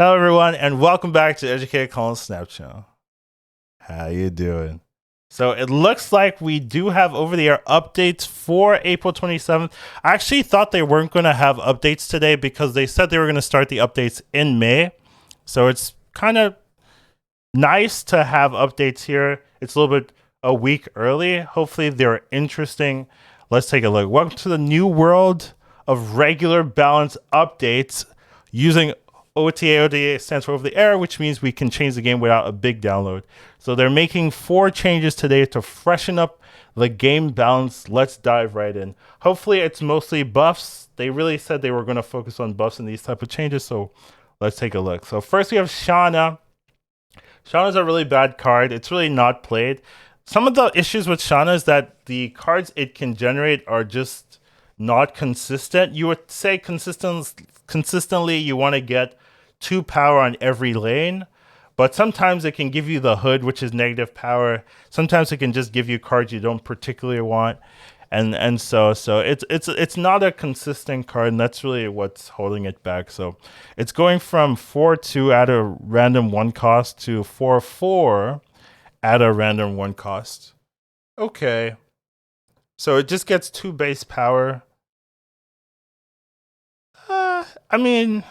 Hello, everyone, and welcome back to Educated Collins Snap Channel. How you doing? So it looks like we do have over-the-air updates for April 27th. I actually thought they weren't going to have updates today because they said they were going to start the updates in May. So it's kind of nice to have updates here. It's a little bit a week early. Hopefully they're interesting. Let's take a look. Welcome to the new world of regular balance updates using OTA stands for over the air, which means we can change the game without a big download. So they're making 4 changes today to freshen up the game balance. Let's dive right in. Hopefully it's mostly buffs. They really said they were going to focus on buffs in these type of changes. So let's take a look. So first we have Shanna. Shanna's a really bad card. It's really not played. Some of the issues with Shanna is that the cards it can generate are just not consistent. You would say consistently you want to get 2 power on every lane, but sometimes it can give you the hood, which is negative power. Sometimes it can just give you cards you don't particularly want, and so it's not a consistent card, and that's really what's holding it back. So it's going from 4/2 at a random 1 cost to 4/4 at a random 1 cost. Okay, so it just gets 2 base power. I mean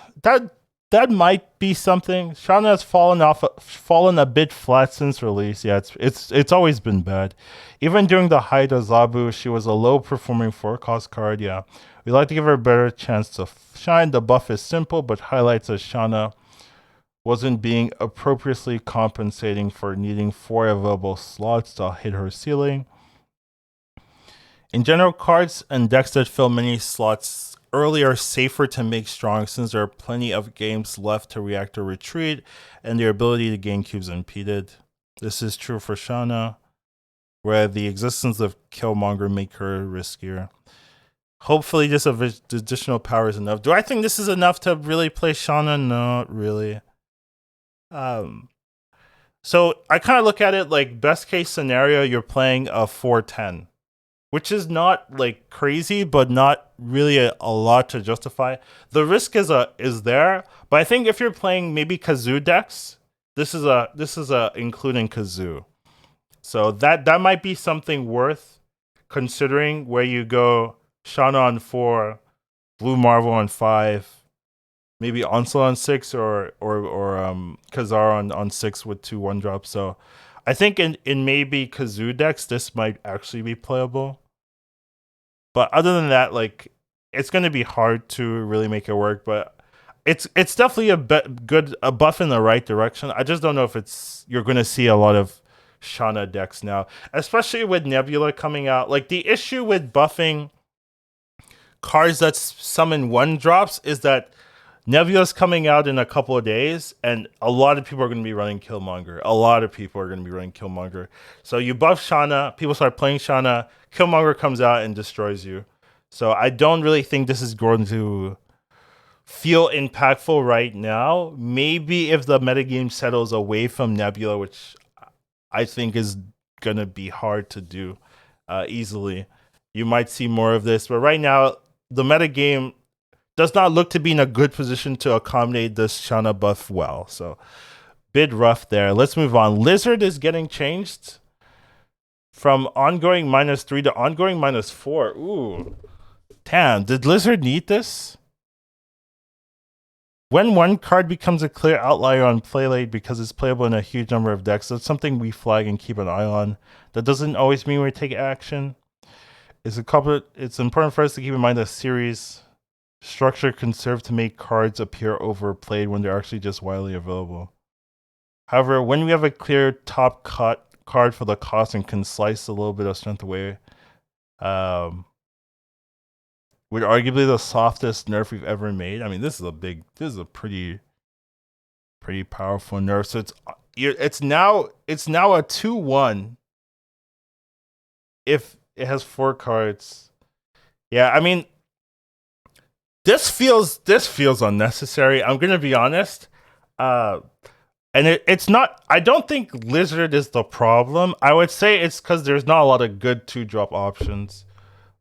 that might be something. Shanna has fallen a bit flat since release. Yeah, it's always been bad. Even during the height of Zabu, she was a low performing 4-cost card. Yeah, we like to give her a better chance to shine. The buff is simple, but highlights that Shanna wasn't being appropriately compensating for needing 4 available slots to hit her ceiling. In general, cards and decks that fill many slots early are safer to make strong since there are plenty of games left to react or retreat, and their ability to gain cubes impeded. This is true for Shanna, where the existence of Killmonger make her riskier. Hopefully this additional power is enough. Do I think this is enough to really play Shanna? Not really. So I kind of look at it like best case scenario, you're playing a 4/10. Which is not like crazy, but not really a lot to justify. The risk is there, but I think if you're playing maybe Kazoo decks, this is a including Kazoo. So that might be something worth considering, where you go Shanna on 4, Blue Marvel on 5, maybe Onslaught on 6, or Kazar on 6 with 2 1-drops. So I think in maybe Kazoo decks, this might actually be playable. But other than that, like, it's going to be hard to really make it work. But it's definitely a buff in the right direction. I just don't know if you're going to see a lot of Shanna decks now, especially with Nebula coming out. Like, the issue with buffing cards that summon 1-drops is that Nebula's coming out in a couple of days, and a lot of people are going to be running Killmonger. So you buff Shanna, people start playing Shanna, Killmonger comes out and destroys you. So I don't really think this is going to feel impactful right now. Maybe if the metagame settles away from Nebula, which I think is going to be hard to do easily, you might see more of this. But right now, the metagame does not look to be in a good position to accommodate this Shanna buff well. So, bit rough there. Let's move on. Lizard is getting changed from ongoing -3 to ongoing -4. Ooh. Damn, did Lizard need this? When 1 card becomes a clear outlier on play late because it's playable in a huge number of decks, that's something we flag and keep an eye on. That doesn't always mean we take action. It's important for us to keep in mind that series structure can serve to make cards appear overplayed when they're actually just widely available. However, when we have a clear top cut card for the cost and can slice a little bit of strength away, with arguably the softest nerf we've ever made. I mean, this is a pretty powerful nerf. So it's now a 2/1 if it has 4 cards. Yeah, I mean, This feels unnecessary. I'm gonna be honest, and it's not. I don't think Lizard is the problem. I would say it's because there's not a lot of good 2-drop options,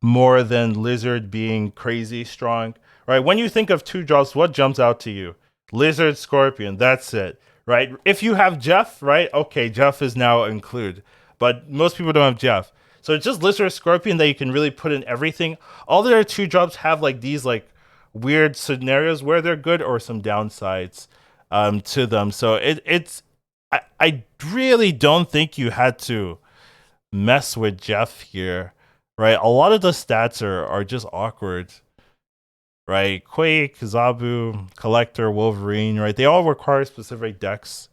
more than Lizard being crazy strong. Right? When you think of 2-drops, what jumps out to you? Lizard, Scorpion. That's it, right? If you have Jeff, right? Okay, Jeff is now included, but most people don't have Jeff. So it's just Lizard, Scorpion that you can really put in everything. All their two drops have like these like weird scenarios where they're good or some downsides to them. So it's I really don't think you had to mess with Jeff here, right? A lot of the stats are just awkward, right? Quake, Zabu, Collector, Wolverine, right? They all require specific decks.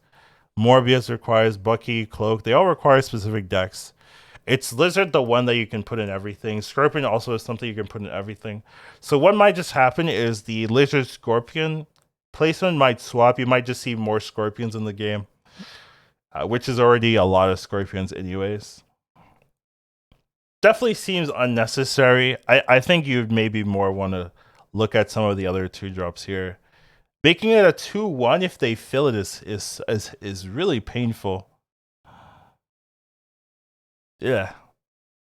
Morbius requires Bucky, Cloak. They all require specific decks. It's Lizard, the one that you can put in everything. Scorpion also is something you can put in everything. So what might just happen is the Lizard Scorpion placement might swap. You might just see more Scorpions in the game, which is already a lot of Scorpions anyways. Definitely seems unnecessary. I think you'd maybe more want to look at some of the other two drops here. Making it a 2-1 if they fill it is really painful. Yeah.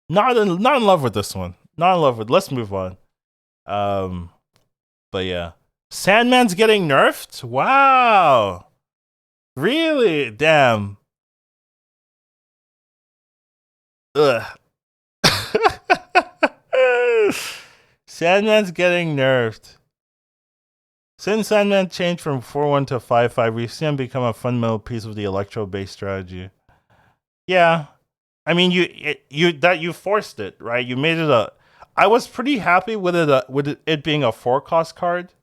Not in love with this one. Not in love with. Let's move on. But yeah. Sandman's getting nerfed? Wow. Really? Damn. Ugh. Sandman's getting nerfed. Since Sandman changed from 4-1 to 5-5, we've seen him become a fundamental piece of the electro-based strategy. Yeah. I mean, you forced it, right? You made it a. I was pretty happy with it being a 4-cost card,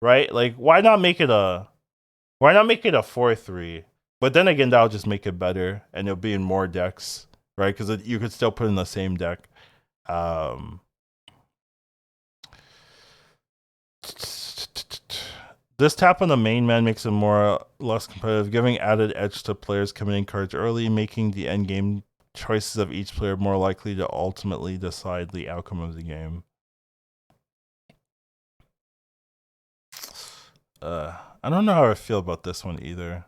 right? Like, why not make it a 4-3? But then again, that'll just make it better, and it'll be in more decks, right? Because you could still put in the same deck. This tap on the main man makes it more less competitive, giving added edge to players committing cards early, making the end game choices of each player more likely to ultimately decide the outcome of the game. I don't know how I feel about this one either.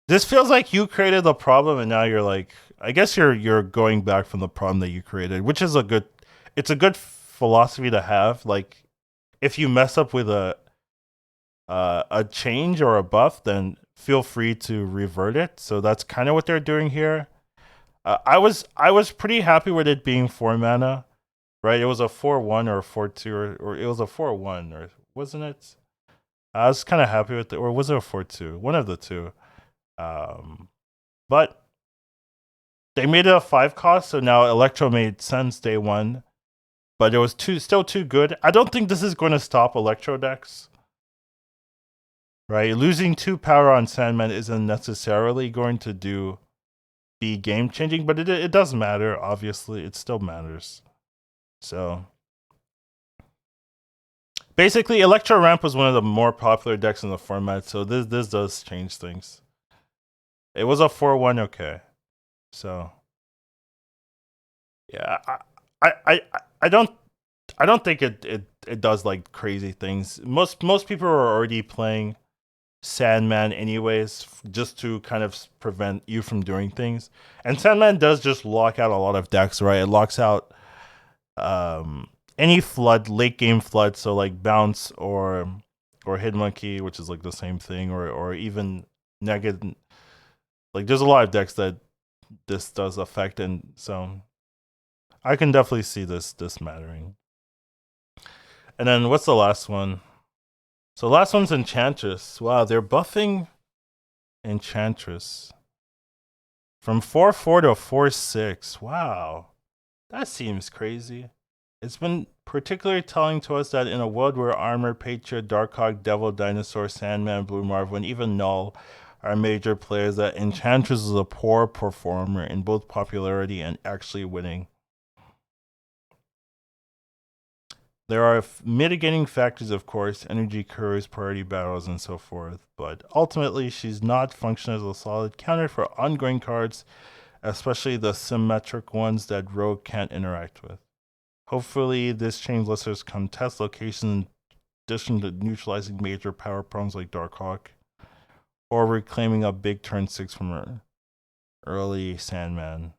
This feels like you created the problem and now you're like, I guess you're going back from the problem that you created, which is it's a good philosophy to have. Like, if you mess up with a change or a buff, then feel free to revert it. So that's kind of what they're doing here. I was pretty happy with it being 4 mana, right? It was a 4-1 or a 4-2 or it was a 4-1 or wasn't it? I was kind of happy with it, or was it a 4-2? One of the two. But they made it a 5-cost, so now Electro made sense day one. But it was still too good. I don't think this is going to stop Electro decks. Right? Losing 2 power on Sandman isn't necessarily going to be game changing, but it does matter, obviously. It still matters. So basically, Electro Ramp was one of the more popular decks in the format, so this does change things. It was a 4-1, okay. So yeah, I don't think it does like crazy things. Most people are already playing Sandman anyways, just to kind of prevent you from doing things. And Sandman does just lock out a lot of decks, right? It locks out any flood, late game flood, so like bounce or hit monkey, which is like the same thing, or even negative. Like, there's a lot of decks that this does affect, and so I can definitely see this mattering. And then what's the last one? So the last one's Enchantress. Wow, they're buffing Enchantress from 4-4 to 4-6. Wow, that seems crazy. It's been particularly telling to us that in a world where Armor, Patriot, Darkhawk, Devil, Dinosaur, Sandman, Blue Marvel, and even Null are major players, that Enchantress is a poor performer in both popularity and actually winning. There are mitigating factors, of course, energy curves, priority battles, and so forth, but ultimately she's not functioning as a solid counter for ongoing cards, especially the symmetric ones that Rogue can't interact with. Hopefully, this change lets us contest locations in addition to neutralizing major power problems like Darkhawk, or reclaiming a big turn 6 from early Sandman.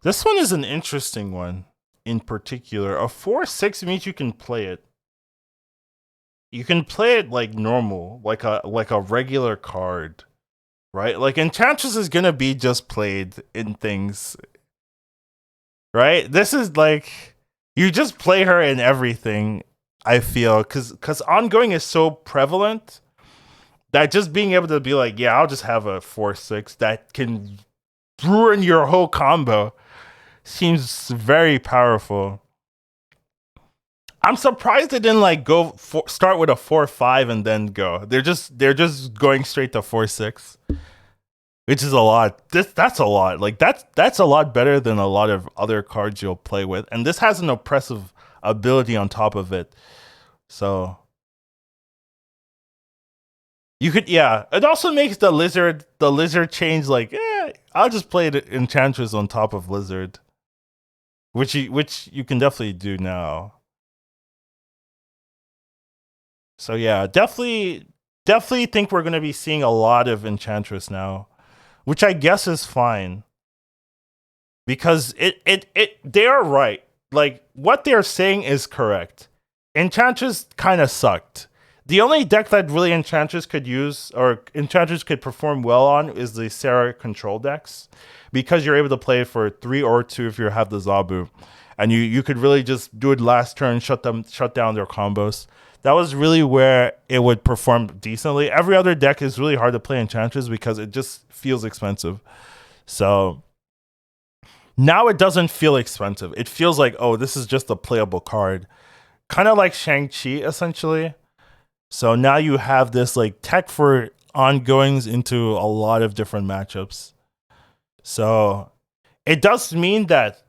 This one is an interesting one in particular. A 4/6 means you can play it. You can play it like normal, like a regular card, right? Like Enchantress is gonna be just played in things, right? This is like you just play her in everything. I feel because ongoing is so prevalent that just being able to be like, yeah, I'll just have a 4/6 that can ruin your whole combo seems very powerful. I'm surprised they didn't like start with a 4/5 and then go. They're just going straight to 4/6, which is a lot. That's a lot. Like that's a lot better than a lot of other cards you'll play with. And this has an oppressive ability on top of it. So you could, yeah. It also makes the lizard change like, I'll just play the Enchantress on top of lizard, which you can definitely do now. So yeah, definitely think we're gonna be seeing a lot of Enchantress now, which I guess is fine because they are right. Like what they're saying is correct. Enchantress kind of sucked. The only deck that really Enchantress could use or Enchantress could perform well on is the Sarah control decks because you're able to play it for 3 or 2 if you have the Zabu, and you could really just do it last turn, shut down their combos. That was really where it would perform decently. Every other deck is really hard to play Enchantress because it just feels expensive. So now it doesn't feel expensive. It feels like, oh, this is just a playable card. Kind of like Shang-Chi, essentially. So now you have this like tech for ongoings into a lot of different matchups. So it does mean that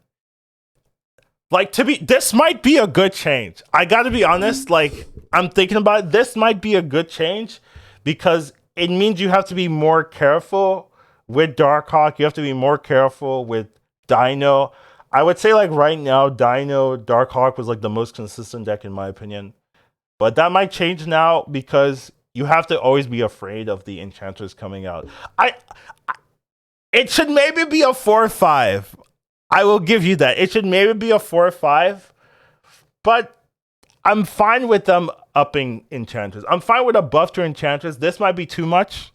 like this might be a good change. I gotta be honest, like I'm thinking about it, this might be a good change because it means you have to be more careful with Darkhawk. You have to be more careful with Dino. I would say like right now, Dino, Darkhawk was like the most consistent deck in my opinion. But that might change now because you have to always be afraid of the Enchantress coming out. It should maybe be a 4/5. I will give you that. It should maybe be a 4/5, but I'm fine with them upping Enchantress. I'm fine with a buff to Enchantress. This might be too much,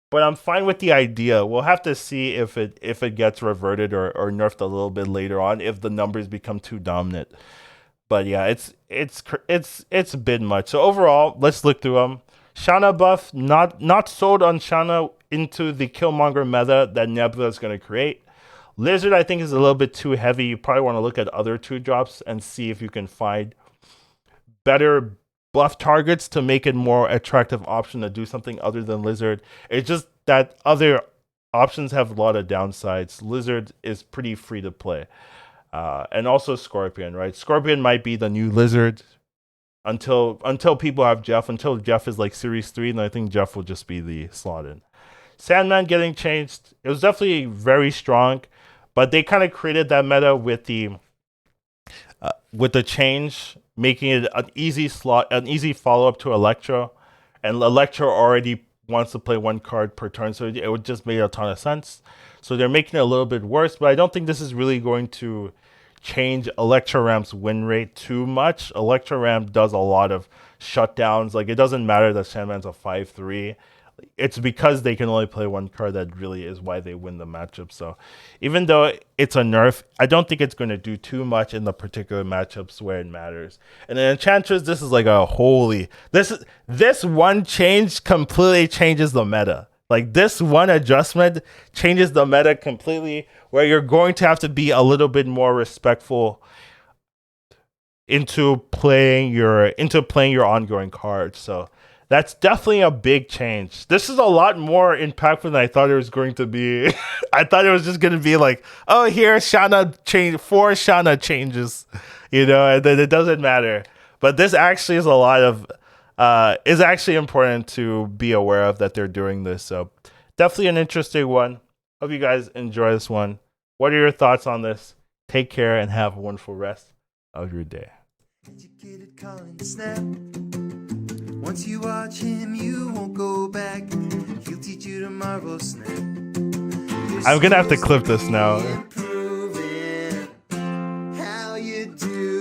but I'm fine with the idea. We'll have to see if it gets reverted or nerfed a little bit later on if the numbers become too dominant. But yeah, it's a bit much. So overall, let's look through them. Shanna buff, not sold on Shanna into the Killmonger meta that Nebula is going to create. Lizard, I think, is a little bit too heavy. You probably want to look at other 2-drops and see if you can find better buff targets to make it more attractive option to do something other than Lizard. It's just that other options have a lot of downsides. Lizard is pretty free to play. And also Scorpion, right? Scorpion might be the new Lizard until people have Jeff. Until Jeff is like Series 3, and I think Jeff will just be the slot in. Sandman getting changed. It was definitely very strong, but they kind of created that meta with the change, making it an easy slot, an easy follow-up to Electro. And Electro already wants to play 1 card per turn, so it would just make a ton of sense. So they're making it a little bit worse, but I don't think this is really going to change Electro Ramp's win rate too much. Electro Ramp does a lot of shutdowns. Like it doesn't matter that Sandman's a 5/3. It's because they can only play 1 card that really is why they win the matchup. So even though it's a nerf, I don't think it's going to do too much in the particular matchups where it matters. And then Enchantress, this is like a holy this one change completely changes the meta. Like this one adjustment changes the meta completely, where you're going to have to be a little bit more respectful into playing your ongoing cards. So that's definitely a big change. This is a lot more impactful than I thought it was going to be. I thought it was just going to be like, oh, here Shanna change 4 Shanna changes, and then it doesn't matter. But this actually is a lot of is actually important to be aware of that they're doing this. So definitely an interesting one. Hope you guys enjoy this one. What are your thoughts on this? Take care and have a wonderful rest of your day. Educated Colin Snap. Once you watch him, you won't go back. He'll teach you to marvel snap. I'm gonna have to clip this now. do.